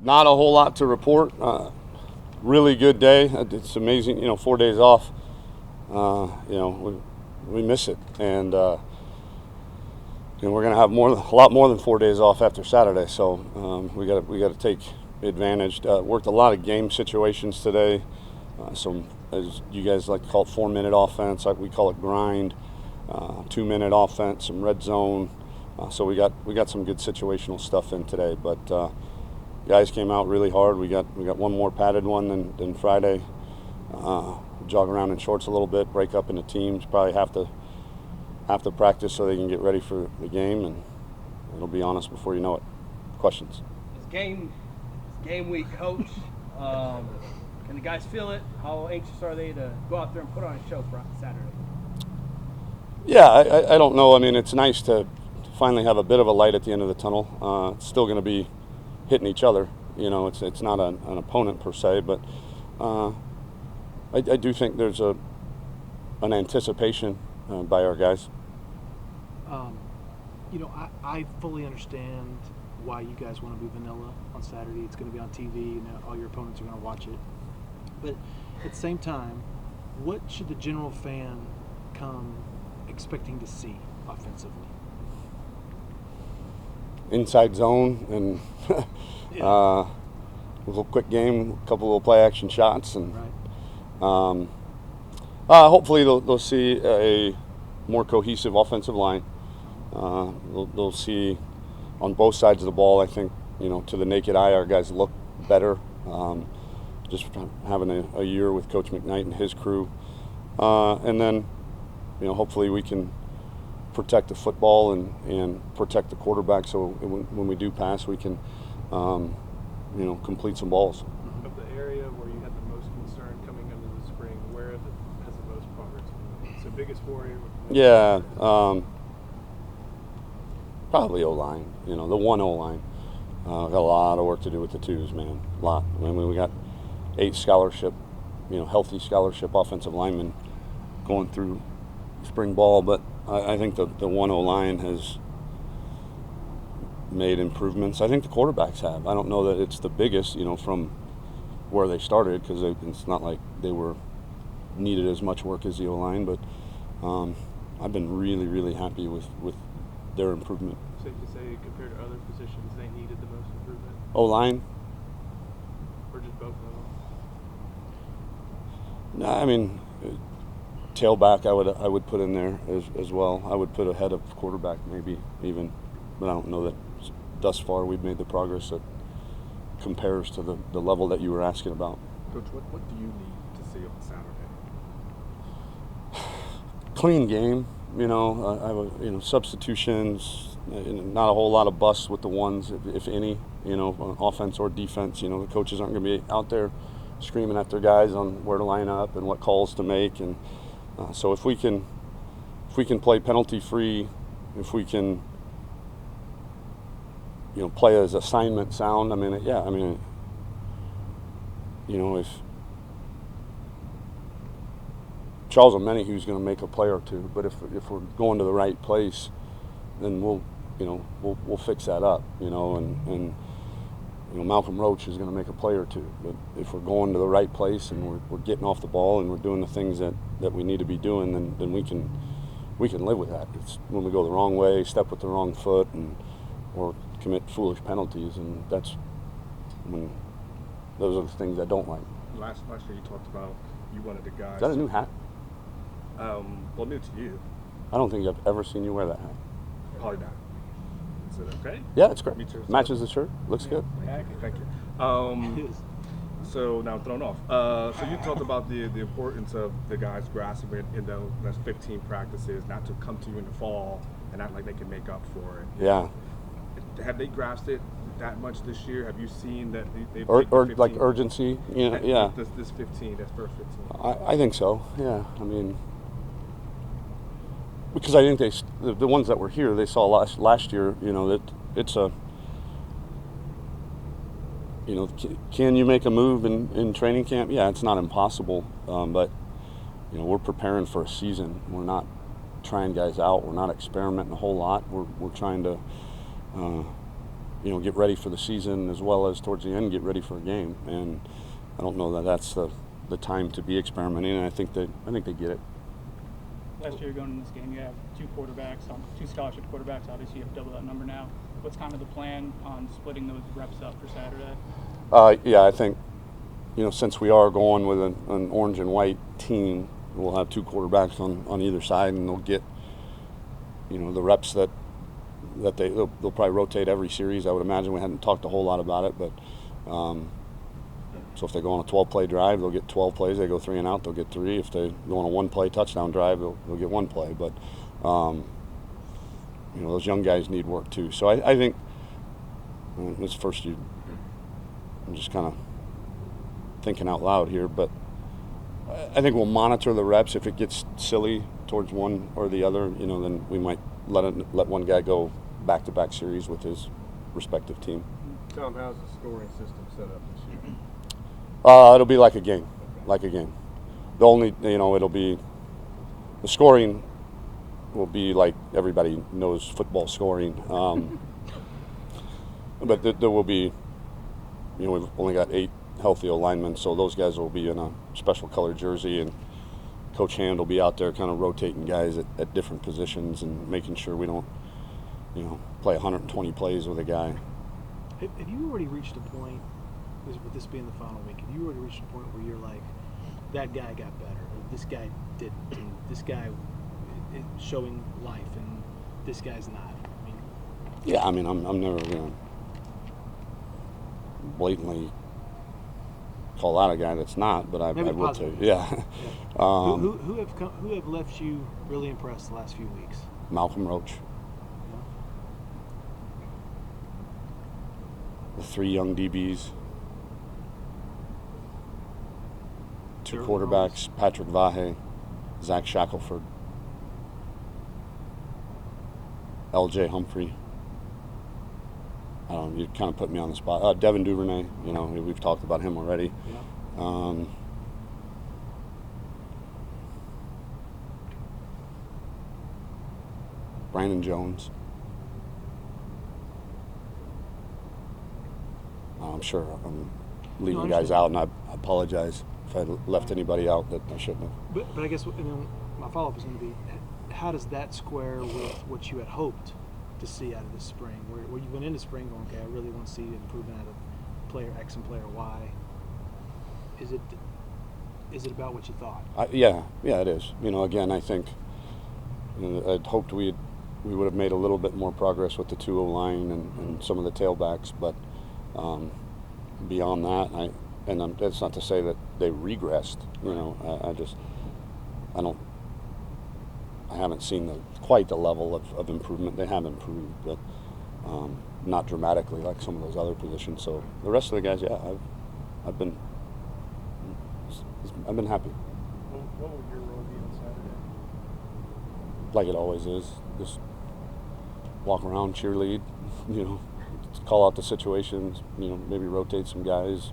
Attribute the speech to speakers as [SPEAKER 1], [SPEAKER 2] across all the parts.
[SPEAKER 1] Not a whole lot to report. Really good day. It's amazing, 4 days off. We miss it, and we're going to have a lot more than 4 days off after Saturday. So we got to take advantage. Worked a lot of game situations today. Some, as you guys like to call it, 4-minute offense. Like we call it grind. 2-minute offense. Some red zone. So we got some good situational stuff in today, but. Guys came out really hard. We got one more padded one than Friday. Jog around in shorts a little bit, break up into teams. Probably have to practice so they can get ready for the game, and it'll be on us before you know it. Questions?
[SPEAKER 2] It's game week, Coach. Can the guys feel it? How anxious are they to go out there and put on a show for Saturday?
[SPEAKER 1] Yeah, I don't know. I mean, it's nice to finally have a bit of a light at the end of the tunnel. It's still going to be hitting each other, it's not an opponent per se, but I do think there's an anticipation by our guys.
[SPEAKER 3] I fully understand why you guys want to be vanilla on Saturday. It's going to be on TV, all your opponents are going to watch it. But at the same time, what should the general fan come expecting to see offensively?
[SPEAKER 1] Inside zone and a little quick game, a couple little play action shots, and
[SPEAKER 3] right.
[SPEAKER 1] Hopefully they'll see a more cohesive offensive line. They'll see on both sides of the ball. I think to the naked eye, our guys look better. Just having a year with Coach McKnight and his crew, and then hopefully we can protect the football and protect the quarterback, so when we do pass, we can complete some balls.
[SPEAKER 4] Of the area where you had the most concern coming into the spring, where has the most progress been? So biggest worry?
[SPEAKER 1] Yeah, probably O-line. The one O-line. Got a lot of work to do with the twos, man. A lot. I mean, we got 8 scholarship, healthy scholarship offensive linemen going through spring ball, but I think the one O-line has made improvements. I think the quarterbacks have. I don't know that it's the biggest, from where they started, because it's not like they were needed as much work as the O-line, but I've been really, really happy with their improvement.
[SPEAKER 4] Safe to say, compared to other positions, they needed the most improvement?
[SPEAKER 1] O-line?
[SPEAKER 4] Or just both of them?
[SPEAKER 1] No, I mean, tailback I would put in there as well. I would put ahead of quarterback maybe even, but I don't know that thus far we've made the progress that compares to the level that you were asking about.
[SPEAKER 5] Coach, what do you need to see on Saturday?
[SPEAKER 1] Clean game, substitutions, not a whole lot of busts with the ones, if any, on offense or defense. The coaches aren't going to be out there screaming at their guys on where to line up and what calls to make, and so if we can play penalty free, if we can play as assignment sound. If Charles Omenihu's going to make a play or two, but if we're going to the right place, then we'll fix that up. And Malcolm Roach is going to make a play or two, but if we're going to the right place and we're getting off the ball and we're doing the things that we need to be doing, then we can live with that. It's when we go the wrong way, step with the wrong foot, or commit foolish penalties, and those are the things I don't like.
[SPEAKER 5] Last year you talked about you wanted the guys.
[SPEAKER 1] Is that a new hat?
[SPEAKER 5] Well, new to you.
[SPEAKER 1] I don't think I've ever seen you wear that hat.
[SPEAKER 5] Probably not. Is it okay?
[SPEAKER 1] Yeah, it's great.
[SPEAKER 5] Me too.
[SPEAKER 1] Matches the shirt. Looks good.
[SPEAKER 5] Thank you. So now I'm thrown off. So you talked about the importance of the guys grasping it in those 15 practices, not to come to you in the fall and act like they can make up for it.
[SPEAKER 1] Yeah.
[SPEAKER 5] Have they grasped it that much this year? Have you seen that they've
[SPEAKER 1] like urgency? Yeah.
[SPEAKER 5] This 15, that first 15.
[SPEAKER 1] I think so. Yeah. I mean, because I think the ones that were here, they saw last year. That it's a. Can you make a move in training camp? Yeah, it's not impossible, but we're preparing for a season. We're not trying guys out. We're not experimenting a whole lot. We're trying to, get ready for the season as well as towards the end get ready for a game. And I don't know that that's the time to be experimenting. And I think they get it.
[SPEAKER 6] Last year going in this game, you have two scholarship quarterbacks. Obviously, you have double that number now. What's kind of the plan on splitting those reps up for Saturday?
[SPEAKER 1] Yeah, I think, since we are going with an orange and white team, we'll have two quarterbacks on either side, and they'll get, the reps that they'll probably rotate every series. I would imagine. We hadn't talked a whole lot about it, but so if they go on a 12-play drive, they'll get 12 plays. They go 3 and out, they'll get 3. If they go on a 1-play touchdown drive, they'll get 1 play. But those young guys need work too. So I think this first I'm just kind of thinking out loud here, but I think we'll monitor the reps. If it gets silly towards one or the other, then we might let one guy go back-to-back series with his respective team.
[SPEAKER 4] Tom, how's the scoring system set up this year?
[SPEAKER 1] It'll be like a game, The only, it'll be the scoring will be like everybody knows football scoring, but there will be, we've only got 8 healthy linemen, so those guys will be in a special colored jersey, and Coach Hand will be out there kind of rotating guys at different positions and making sure we don't, play 120 plays with a guy.
[SPEAKER 3] Have you already reached a point, with this being the final week, have you already reached a point where you're like, that guy got better, or this guy didn't, and this guy is showing life, and this guy's not?
[SPEAKER 1] I'm never going to blatantly call out a guy that's not, but I will tell you. Yeah.
[SPEAKER 3] Who have left you really impressed the last few weeks?
[SPEAKER 1] Malcolm Roach. The 3 young DBs. 2 quarterbacks, Patrick Vahe, Zach Shackelford, L.J. Humphrey. I don't know, you kind of put me on the spot. Devin Duvernay, we've talked about him already. Yeah. Brandon Jones. I'm sure I'm leaving guys out, and I apologize if I left anybody out that I shouldn't have.
[SPEAKER 3] But I guess my follow-up is going to be, how does that square with what you had hoped to see out of this spring, where you went into spring going, okay, I really want to see an improvement out of player X and player Y? Is it about what you thought?
[SPEAKER 1] Yeah, it is. Again, I think I'd hoped we would have made a little bit more progress with the 2 O-line and some of the tailbacks, but beyond that, that's not to say that they regressed. I haven't seen quite the level of improvement. They have improved, but not dramatically like some of those other positions. So the rest of the guys, I've been happy.
[SPEAKER 4] What will your role be on Saturday?
[SPEAKER 1] Like it always is, just walk around, cheerlead, call out the situations, maybe rotate some guys,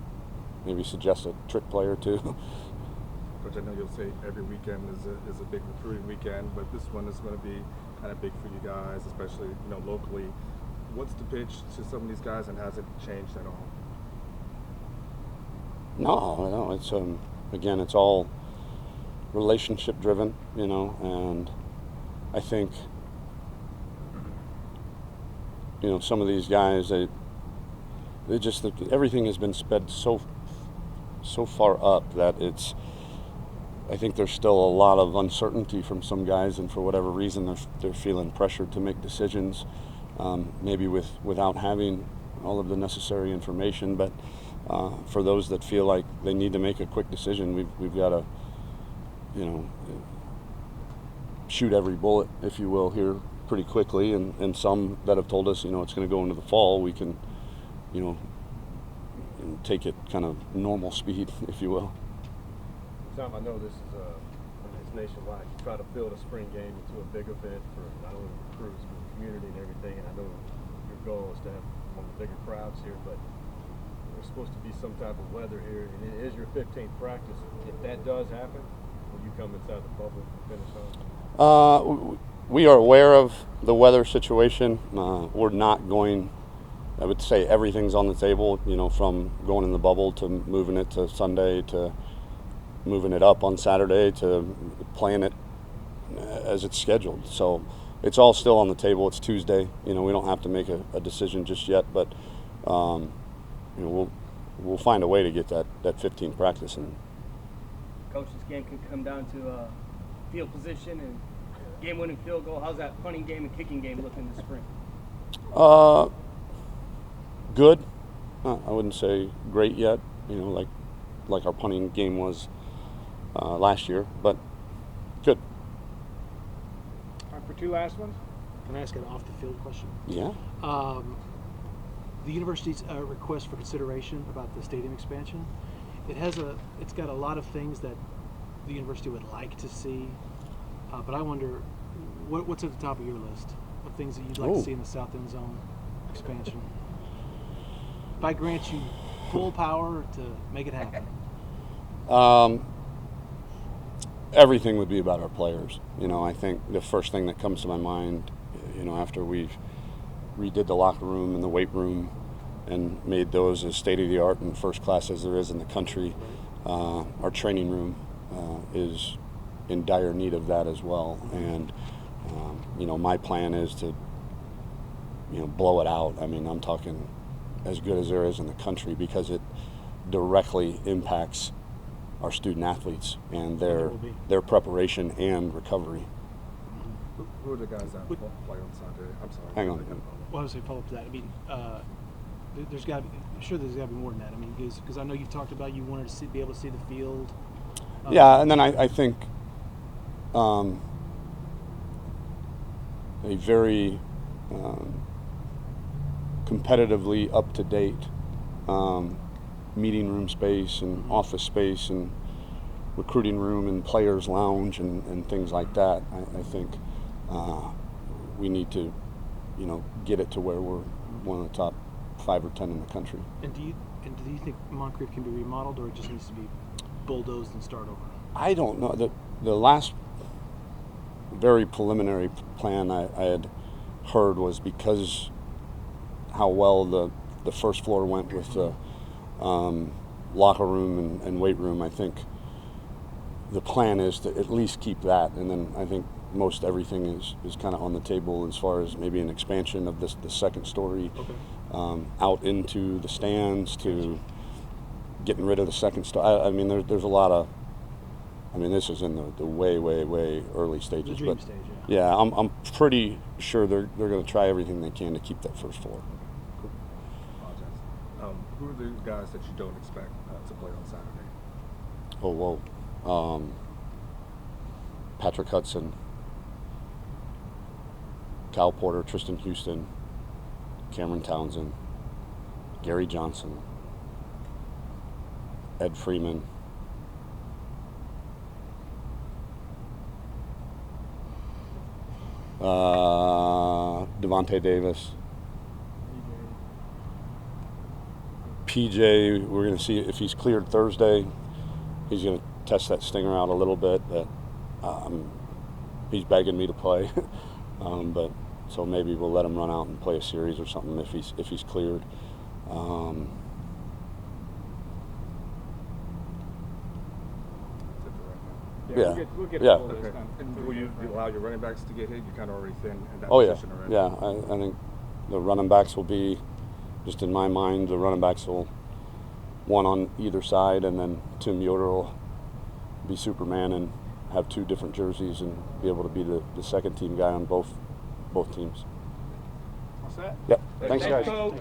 [SPEAKER 1] maybe suggest a trick play or 2.
[SPEAKER 5] Coach, I know you'll say every weekend is a big recruiting weekend, but this one is going to be kind of big for you guys, especially locally. What's the pitch to some of these guys, and has it changed at all?
[SPEAKER 1] No, it's again, it's all relationship driven, and I think some of these guys, they just, everything has been sped so far up that I think there's still a lot of uncertainty from some guys, and for whatever reason they're feeling pressured to make decisions, maybe without having all of the necessary information. But for those that feel like they need to make a quick decision, we've got to shoot every bullet, if you will, here pretty quickly. And some that have told us it's going to go into the fall, we can take it kind of normal speed, if you will.
[SPEAKER 4] Tom, I know this is it's nationwide. You try to build a spring game into a big event for not only recruits but the community and everything. And I know your goal is to have one of the bigger crowds here, but there's supposed to be some type of weather here, and it is your 15th practice. If that does happen, will you come inside the bubble and finish on?
[SPEAKER 1] We are aware of the weather situation. We're not going I would say everything's on the table, you know, from going in the bubble to moving it to Sunday to moving it up on Saturday to playing it as it's scheduled. So it's all still on the table. It's Tuesday. You know, we don't have to make a decision just yet, but you know, we'll find a way to get that 15 practice in.
[SPEAKER 2] Coach, this game could come down to field position and game-winning field goal. How's that punting game and kicking game looking this spring?
[SPEAKER 1] Good. I wouldn't say great yet. You know, like our punting game was last year, but good.
[SPEAKER 7] All right, for two last ones.
[SPEAKER 3] Can I ask an off-the-field question?
[SPEAKER 1] Yeah.
[SPEAKER 3] The university's request for consideration about the stadium expansion, it's got a lot of things that the university would like to see, but I wonder what's at the top of your list of things that you'd like to see in the South End Zone expansion. If I grant you full power to make it happen.
[SPEAKER 1] Everything would be about our players. You know, I think the first thing that comes to my mind, you know, after we've redid the locker room and the weight room and made those as state-of-the-art and first class as there is in the country, our training room is in dire need of that as well. And, you know, my plan is to, you know, blow it out. I mean, I'm talking as good as there is in the country because it directly impacts our student athletes and their preparation and recovery.
[SPEAKER 5] Who are the guys that play on Sunday? I'm sorry.
[SPEAKER 1] Hang on.
[SPEAKER 3] Well, I was going to follow up to that. I mean, there's got to be more than that. I mean, because I know you've talked about you wanted to be able to see the field.
[SPEAKER 1] Yeah, and then I think a very competitively up-to-date meeting room space and office space and recruiting room and players lounge and things like that. I think we need to, you know, get it to where we're one of the top 5 or 10 in the country.
[SPEAKER 3] And do you think Moncrief can be remodeled, or it just needs to be bulldozed and start over?
[SPEAKER 1] I don't know. The last very preliminary plan I had heard was because how well the first floor went with the locker room and weight room. I think the plan is to at least keep that, and then I think most everything is kind of on the table as far as maybe an expansion of the second story out into the stands to getting rid of the second story. I mean, there's a lot of. I mean, this is in the way early stages.
[SPEAKER 3] The dream
[SPEAKER 1] but
[SPEAKER 3] stage,
[SPEAKER 1] yeah, I'm pretty sure they're going to try everything they can to keep that first floor.
[SPEAKER 5] Apologize. Who are the guys that you don't expect to play on Saturday?
[SPEAKER 1] Oh, whoa. Patrick Hudson, Kyle Porter, Tristan Houston, Cameron Townsend, Gary Johnson, Ed Freeman, Devontae Davis, PJ. We're going to see if he's cleared Thursday. He's going to test that stinger out a little bit, but he's begging me to play. But so maybe we'll let him run out and play a series or something if he's cleared.
[SPEAKER 7] We'll get a full list
[SPEAKER 5] Okay.
[SPEAKER 7] done.
[SPEAKER 5] And will you allow your running backs to get hit? You're kind of already thin in that
[SPEAKER 1] Oh yeah,
[SPEAKER 5] position already.
[SPEAKER 1] yeah. I think the running backs will be, just in my mind, the running backs will one on either side, and then Tim Yoder will be Superman and have 2 different jerseys and be able to be the second team guy on both teams.
[SPEAKER 7] What's that?
[SPEAKER 1] Yep. Thanks, guys.
[SPEAKER 2] Coach.